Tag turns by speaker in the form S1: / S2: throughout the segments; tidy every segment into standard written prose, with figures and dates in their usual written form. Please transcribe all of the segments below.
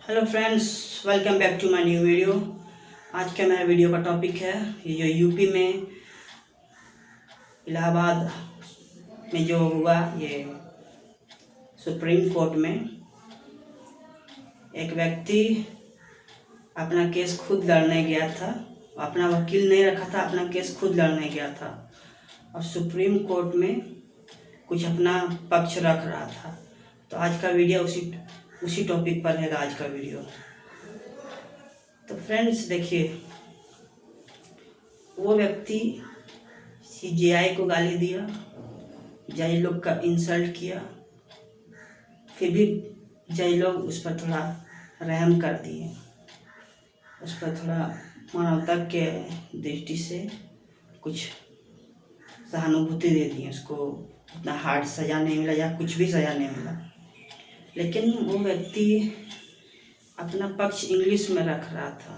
S1: Hello friends, welcome back to my new video. आज का मेरा वीडियो का टॉपिक है ये जो यूपी में इलाहाबाद में जो हुआ ये सुप्रीम कोर्ट में एक व्यक्ति अपना केस खुद लड़ने गया था। अपना वकील नहीं रखा था, अपना केस खुद लड़ने गया था और सुप्रीम कोर्ट में कुछ अपना पक्ष रख रहा था। तो आज का वीडियो उसी टॉपिक पर रहेगा आज का वीडियो। तो फ्रेंड्स देखिए, वो व्यक्ति सीजीआई को गाली दिया, जज लोग का इंसल्ट किया, फिर भी जज लोग उस पर थोड़ा रहम कर दिए, उस पर थोड़ा मानवता के दृष्टि से कुछ सहानुभूति दे दी। उसको उतना हार्ड सज़ा नहीं मिला या कुछ भी सज़ा नहीं मिला, लेकिन वो व्यक्ति अपना पक्ष इंग्लिश में रख रहा था।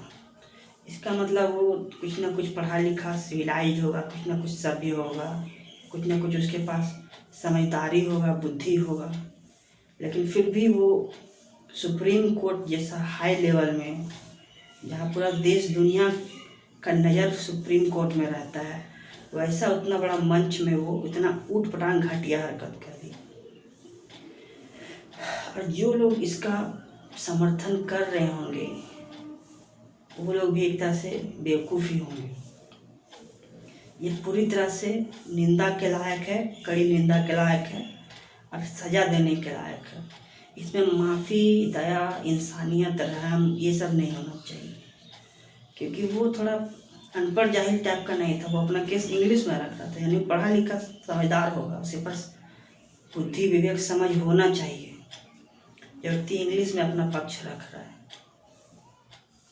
S1: इसका मतलब वो कुछ ना कुछ पढ़ा लिखा सिविलाइज होगा, कुछ ना कुछ सभ्य होगा, कुछ ना कुछ उसके पास समझदारी होगा, बुद्धि होगा, लेकिन फिर भी वो सुप्रीम कोर्ट जैसा हाई लेवल में, जहाँ पूरा देश दुनिया का नज़र सुप्रीम कोर्ट में रहता है, वैसा उतना बड़ा मंच में वो इतना ऊट पटांग घटिया हरकत कर दी। और जो लोग इसका समर्थन कर रहे होंगे वो लोग भी एक तरह से बेवकूफ़ ही होंगे। ये पूरी तरह से निंदा के लायक है, कड़ी निंदा के लायक है और सज़ा देने के लायक है। इसमें माफ़ी, दया, इंसानियत, रहम ये सब नहीं होना चाहिए, क्योंकि वो थोड़ा अनपढ़ जाहिल टाइप का नहीं था। वो अपना केस इंग्लिश में रख रहा था, यानी पढ़ा लिखा समझदार होगा, उसके पास बुद्धि विवेक समझ होना चाहिए। जो व्यक्ति इंग्लिश में अपना पक्ष रख रहा है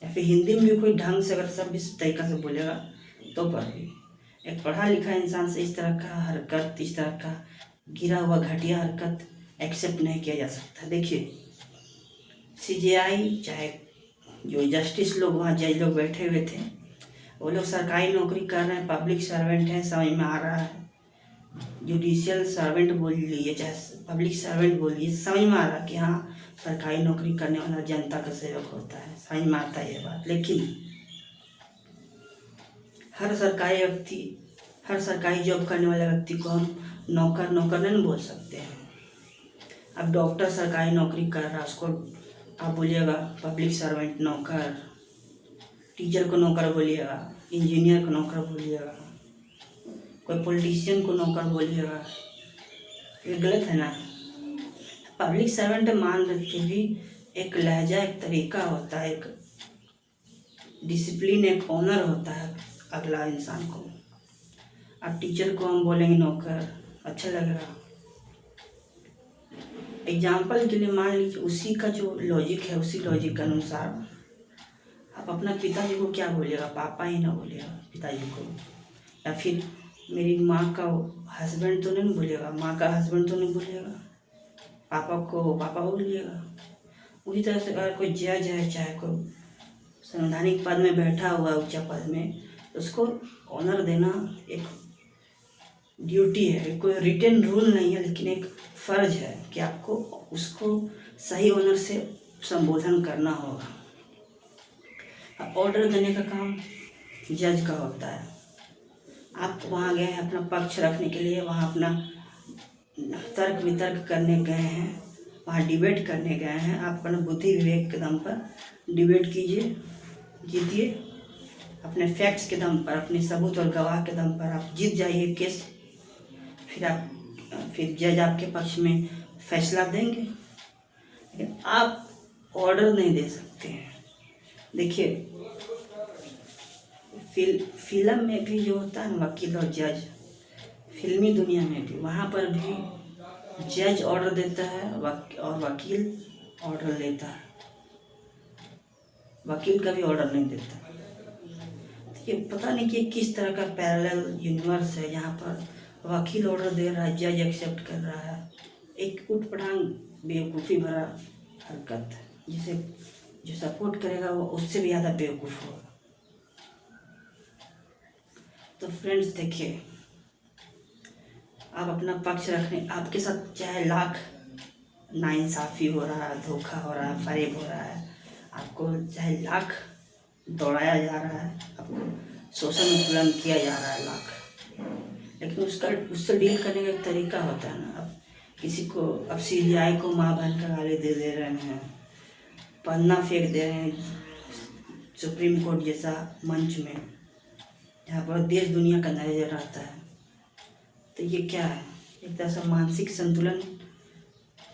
S1: या फिर हिंदी में भी कोई ढंग से अगर सब इस तरीक़ा से बोलेगा तो पर भी एक पढ़ा लिखा इंसान से इस तरह का हरकत, इस तरह का गिरा हुआ घटिया हरकत एक्सेप्ट नहीं किया जा सकता। देखिए, सीजीआई चाहे जो जस्टिस लोग वहाँ जज लोग बैठे हुए थे, वो लोग सरकारी नौकरी कर रहे हैं, पब्लिक सर्वेंट हैं, समझ में आ रहा है। जुडिशियल सर्वेंट बोल लीजिए चाहे पब्लिक सर्वेंट बोलिए, समझ में आ रहा कि हाँ सरकारी नौकरी करने वाला जनता का सेवक होता है, समझ में आता है ये बात। लेकिन हर सरकारी जॉब करने वाले व्यक्ति को हम नौकर नहीं बोल सकते हैं। अब डॉक्टर सरकारी नौकरी कर रहा है, उसको आप बोलिएगा पब्लिक सर्वेंट नौकर, टीचर को नौकर बोलिएगा, इंजीनियर को नौकर बोलिएगा, कोई पॉलिटिशियन को नौकर बोलिएगा, ये गलत है ना। पब्लिक सर्वेंट मान रखे भी एक लहजा, एक तरीका होता है, एक डिसिप्लिन, एक ऑनर होता है अगला इंसान को। अब टीचर को हम बोलेंगे नौकर, अच्छा लगेगा। एग्जाम्पल के लिए मान लीजिए उसी का जो लॉजिक है, उसी लॉजिक के अनुसार आप अपना पिताजी को क्या बोलिएगा, पापा ही ना बोलिएगा पिताजी को, या फिर मेरी माँ का हस्बैंड तो नहीं बोलिएगा, माँ का हस्बैंड तो नहीं बोलिएगा, पापा को पापा बोलिएगा। उसी तरह से अगर कोई जज है, चाहे कोई संवैधानिक पद में बैठा हुआ है, ऊंचा पद में, तो उसको ऑनर देना एक ड्यूटी है, कोई रिटन रूल नहीं है, लेकिन एक फ़र्ज है कि आपको उसको सही ऑनर से संबोधन करना होगा। ऑर्डर देने का काम जज का होता है। आप वहाँ गए हैं अपना पक्ष रखने के लिए, वहाँ अपना तर्क वितर्क करने गए हैं, वहाँ डिबेट करने गए हैं। आप अपना बुद्धि विवेक के दम पर डिबेट कीजिए, जीतिए। अपने फैक्ट्स के दम पर, अपने सबूत और गवाह के दम पर आप जीत जाइए केस। फिर जज आपके पक्ष में फैसला देंगे, लेकिन आप ऑर्डर नहीं दे सकते हैं। देखिए, फिल्म में भी जो होता है ना वकील और जज, फिल्मी दुनिया में भी, वहाँ पर भी जज ऑर्डर देता है और वकील ऑर्डर लेता है। वकील कभी ऑर्डर नहीं देता। तो ये पता नहीं कि किस तरह का पैरेलल यूनिवर्स है जहाँ पर वकील ऑर्डर दे रहा है, जज एक्सेप्ट कर रहा है। एक उटपटांग बेवकूफ़ी भरा हरकत है, जिसे जो सपोर्ट करेगा वो उससे भी ज़्यादा बेवकूफ़ होगा। तो फ्रेंड्स देखिए, आप अपना पक्ष रखने, आपके साथ चाहे लाख नाइंसाफ़ी हो रहा है, धोखा हो रहा है, फरेब हो रहा है, आपको चाहे लाख दौड़ाया जा रहा है, आपको शोषण उत्पीड़न किया जा रहा है लाख, लेकिन उससे डील करने का एक तरीका होता है ना। अब किसी को, अब CBI को माँ बहन का गाली दे रहे हैं, पन्ना फेंक दे रहे हैं सुप्रीम कोर्ट जैसा मंच में, जहाँ पर देश दुनिया का नजर रहता है। तो ये क्या है? एक तरह से मानसिक संतुलन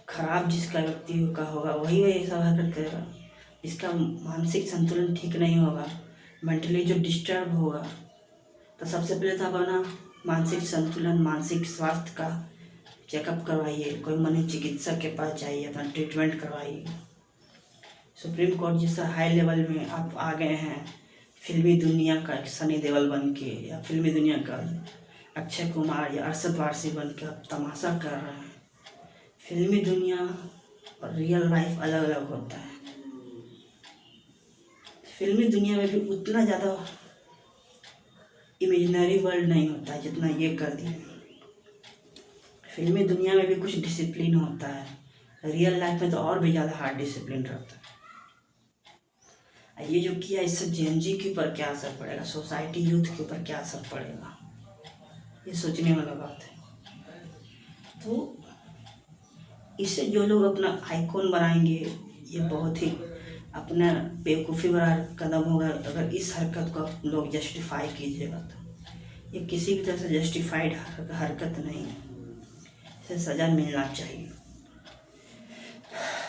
S1: खराब जिसका व्यक्ति का होगा वही वही सब हरकत करेगा। जिसका मानसिक संतुलन ठीक नहीं होगा, मेंटली जो डिस्टर्ब होगा, तो सबसे पहले तो आप अपना मानसिक संतुलन, मानसिक स्वास्थ्य का चेकअप करवाइए, कोई मनोचिकित्सक के पास जाइए, अपना ट्रीटमेंट करवाइए। सुप्रीम कोर्ट जैसा हाई लेवल में आप आ गए हैं, फिल्मी दुनिया का एक सनी देओल बन के, या फिल्मी दुनिया का अक्षय कुमार या अरशद वारसी बन के आप तमाशा कर रहे हैं। फिल्मी दुनिया और रियल लाइफ अलग अलग होता है। फिल्मी दुनिया में भी उतना ज़्यादा इमेजिनरी वर्ल्ड नहीं होता है जितना ये कर दिया। फिल्मी दुनिया में भी कुछ डिसिप्लिन होता है, रियल लाइफ में तो और भी ज़्यादा हार्ड डिसिप्लिन रहता है। ये जो किया, इससे जेनजी के ऊपर क्या असर पड़ेगा, सोसाइटी यूथ के ऊपर क्या असर पड़ेगा, ये सोचने वाला बात है। तो इससे जो लोग अपना आइकॉन बनाएंगे, ये बहुत ही अपना बेवकूफ़ी भरा कदम होगा अगर इस हरकत को लोग जस्टिफाई कीजिएगा। तो ये किसी भी तरह से जस्टिफाइड हरकत नहीं है, इसे सज़ा मिलना चाहिए।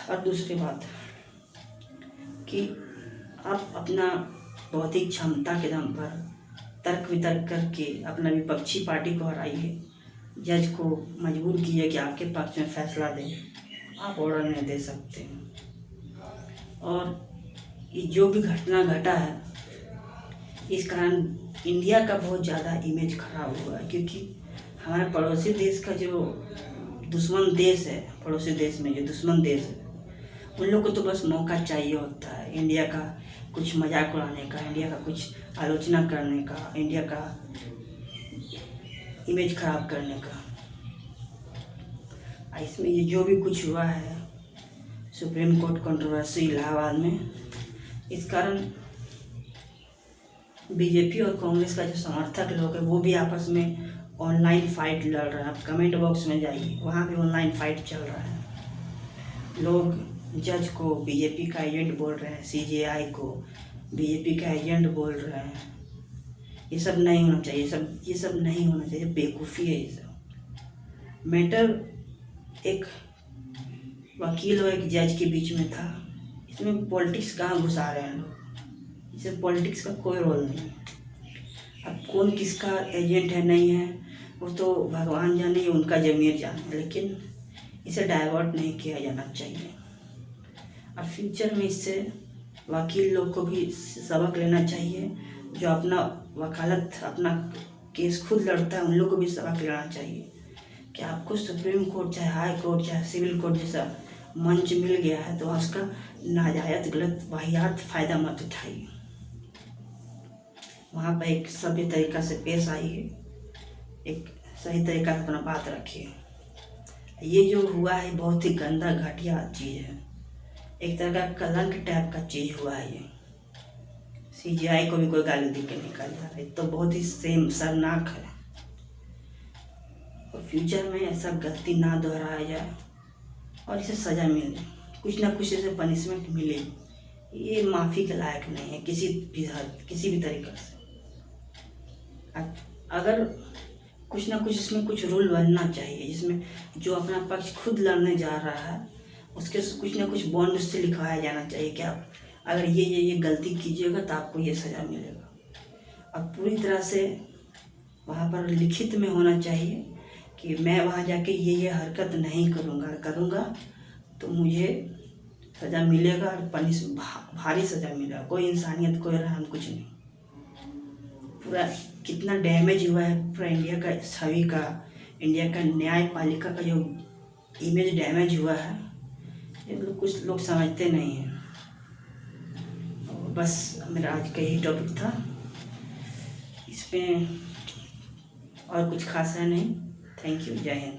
S1: और दूसरी बात कि आप अपना बौद्धिक क्षमता के दम पर तर्क वितर्क करके अपना विपक्षी पार्टी को हराइए, जज को मजबूर कीजिए कि आपके पक्ष में फैसला दें, आप ऑर्डर नहीं दे सकते। और ये जो भी घटना घटा है, इस कारण इंडिया का बहुत ज़्यादा इमेज खराब हुआ है, क्योंकि हमारे पड़ोसी देश का जो दुश्मन देश है, पड़ोसी देश में जो दुश्मन देश है, उन लोग को तो बस मौका चाहिए होता है इंडिया का कुछ मजाक उड़ाने का, इंडिया का कुछ आलोचना करने का, इंडिया का इमेज खराब करने का। इसमें ये जो भी कुछ हुआ है, सुप्रीम कोर्ट कंट्रोवर्सी इलाहाबाद में, इस कारण बीजेपी और कांग्रेस का जो समर्थक लोग है वो भी आपस में ऑनलाइन फाइट लड़ रहे हैं। आप कमेंट बॉक्स में जाइए, वहाँ भी ऑनलाइन फाइट चल रहा है। लोग जज को बीजेपी का एजेंट बोल रहे हैं, CBI को बीजेपी का एजेंट बोल रहे हैं। ये सब नहीं होना चाहिए, ये सब नहीं होना चाहिए, बेवकूफ़ी है ये सब। मैटर एक वकील और एक जज के बीच में था, इसमें पॉलिटिक्स कहाँ घुसा रहे हैं लोग, इसमें पॉलिटिक्स का कोई रोल नहीं है। अब कौन किसका एजेंट है नहीं है वो तो भगवान जाने, उनका ज़मीर जाने, लेकिन इसे डाइवर्ट नहीं किया जाना चाहिए। और फ्यूचर में इससे वकील लोग को भी सबक लेना चाहिए, जो अपना वकालत, अपना केस खुद लड़ता है, उन लोग को भी सबक लेना चाहिए कि आपको सुप्रीम कोर्ट, चाहे हाई कोर्ट, चाहे सिविल कोर्ट जैसा मंच मिल गया है, तो उसका नाजायज़, गलत, वाहियात फ़ायदा मत उठाइए। वहाँ पर एक सभ्य तरीक़ा से पेश आइए, एक सही तरीक़ा से अपना बात रखिए। ये जो हुआ है बहुत ही गंदा, घटिया चीज़ है, एक तरह का कलंक टाइप का चीज़ हुआ है। ये CBI को भी कोई गाली दे के निकाल जा रहा है, तो बहुत ही शर्मनाक है। और फ्यूचर में ऐसा गलती ना दोहराया जाए और इसे सज़ा मिले, कुछ ना कुछ इसे पनिशमेंट मिले। ये माफ़ी के लायक नहीं है किसी भी तरीक़े से। अगर कुछ ना कुछ इसमें कुछ रूल बनना चाहिए, जिसमें जो अपना पक्ष खुद लड़ने जा रहा है उसके कुछ ना कुछ बॉन्ड उससे लिखवाया जाना चाहिए कि आप अगर ये गलती कीजिएगा तो आपको ये सज़ा मिलेगा। अब पूरी तरह से वहाँ पर लिखित में होना चाहिए कि मैं वहाँ जाके ये हरकत नहीं करूँगा तो मुझे सज़ा मिलेगा, और भारी सज़ा मिलेगा। कोई इंसानियत, कोई रहम कुछ नहीं। पूरा कितना डैमेज हुआ है पूरा इंडिया का छवि का, इंडिया का न्यायपालिका का जो इमेज डैमेज हुआ है, ये कुछ लोग समझते नहीं हैं। बस मेरा आज का यही टॉपिक था, इसमें और कुछ खास है नहीं। थैंक यू, जय हिंद।